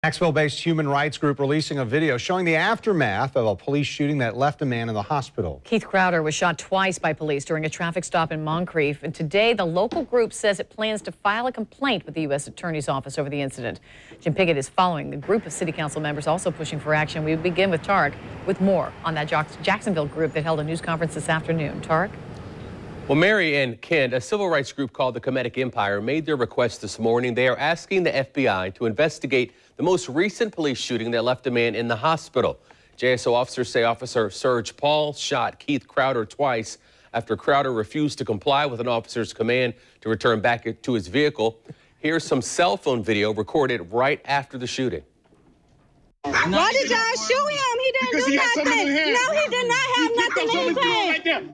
Jacksonville-based human rights group releasing a video showing the aftermath of a police shooting that left a man in the hospital. Keith Crowder was shot twice by police during a traffic stop in Moncrief. And today, the local group says it plans to file a complaint with the U.S. Attorney's Office over the incident. Jim Pickett is following the group of city council members also pushing for action. We begin with Tarek with more on that Jacksonville group that held a news conference this afternoon. Tarek? Well, Mary and Kent, a civil rights group called the Kemetic Empire, made their request this morning. They are asking the FBI to investigate the most recent police shooting that left a man in the hospital. JSO officers say Officer Serge Paul shot Keith Crowder twice after Crowder refused to comply with an officer's command to return back to his vehicle. Here's some cell phone video recorded right after the shooting. Why did y'all shoot him? He didn't do nothing. No, he did not have nothing in his hand.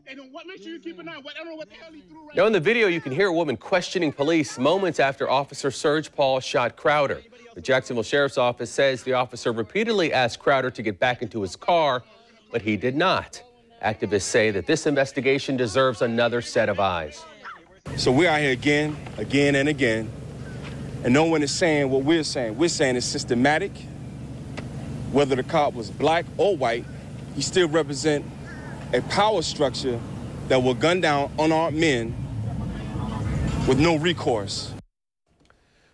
Now in the video, you can hear a woman questioning police moments after Officer Serge Paul shot Crowder. The Jacksonville Sheriff's Office says the officer repeatedly asked Crowder to get back into his car, but he did not. Activists say that this investigation deserves another set of eyes. So we're out here again and again, and no one is saying what we're saying. We're saying it's systematic. Whether the cop was black or white, he still represents a power structure that will gun down unarmed men with no recourse.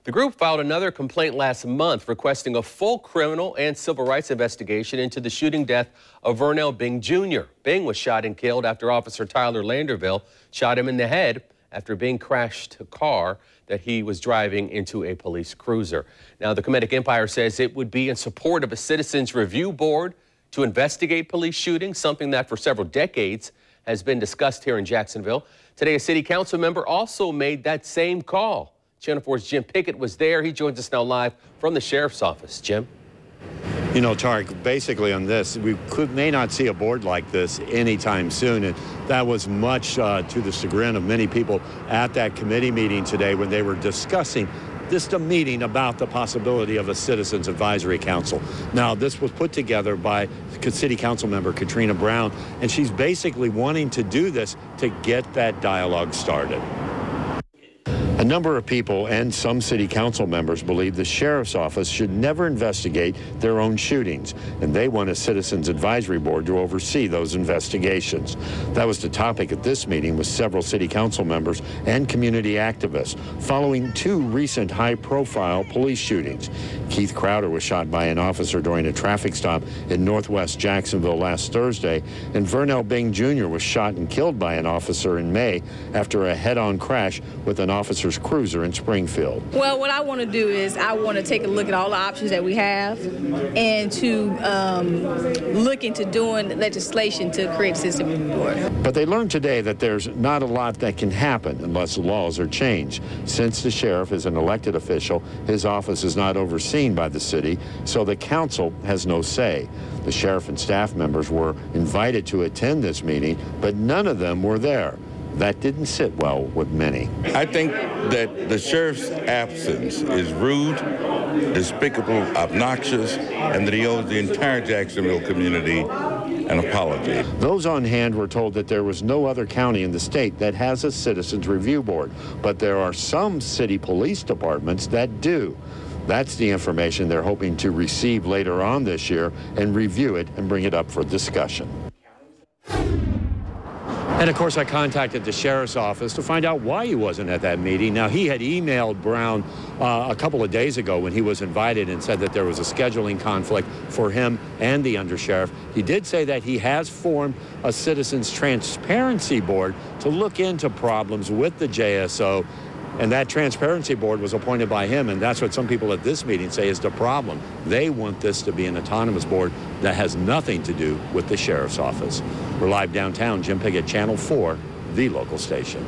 The group filed another complaint last month requesting a full criminal and civil rights investigation into the shooting death of Vernell Bing Jr. Bing was shot and killed after Officer Tyler Landerville shot him in the head after Bing crashed a car that he was driving into a police cruiser. Now, the Kemetic Empire says it would be in support of a citizens review board to investigate police shootings, something that for several decades has been discussed here in Jacksonville. Today, a city council member also made that same call. Channel 4's Jim Pickett was there. He joins us now live from the sheriff's office. Jim? You know, Tarek, basically on this, we may not see a board like this anytime soon. And that was much to the chagrin of many people at that committee meeting today when they were discussing just a meeting about the possibility of a Citizens Advisory Council. Now, this was put together by City Council member Katrina Brown, and she's basically wanting to do this to get that dialogue started. A number of people and some city council members believe the sheriff's office should never investigate their own shootings, and they want a citizens advisory board to oversee those investigations. That was the topic at this meeting with several city council members and community activists following two recent high-profile police shootings. Keith Crowder was shot by an officer during a traffic stop in northwest Jacksonville last Thursday, and Vernell Bing Jr. was shot and killed by an officer in May after a head-on crash with an officer's cruiser in Springfield. Well, what I want to do is I want to take a look at all the options that we have and to look into doing legislation to create a system review board. But they learned today that there's not a lot that can happen unless the laws are changed. Since the sheriff is an elected official, his office is not overseen by the city, so the council has no say. The sheriff and staff members were invited to attend this meeting, but none of them were there. That didn't sit well with many. I think that the sheriff's absence is rude, despicable, obnoxious, and that he owes the entire Jacksonville community an apology. Those on hand were told that there was no other county in the state that has a citizens review board, but there are some city police departments that do. That's the information they're hoping to receive later on this year and review it and bring it up for discussion. And of course, I contacted the sheriff's office to find out why he wasn't at that meeting. Now, he had emailed Brown a couple of days ago when he was invited and said that there was a scheduling conflict for him and the undersheriff. He did say that he has formed a citizens transparency board to look into problems with the JSO. And that transparency board was appointed by him, and that's what some people at this meeting say is the problem. They want this to be an autonomous board that has nothing to do with the sheriff's office. We're live downtown. Jim Pickett, Channel 4, the local station.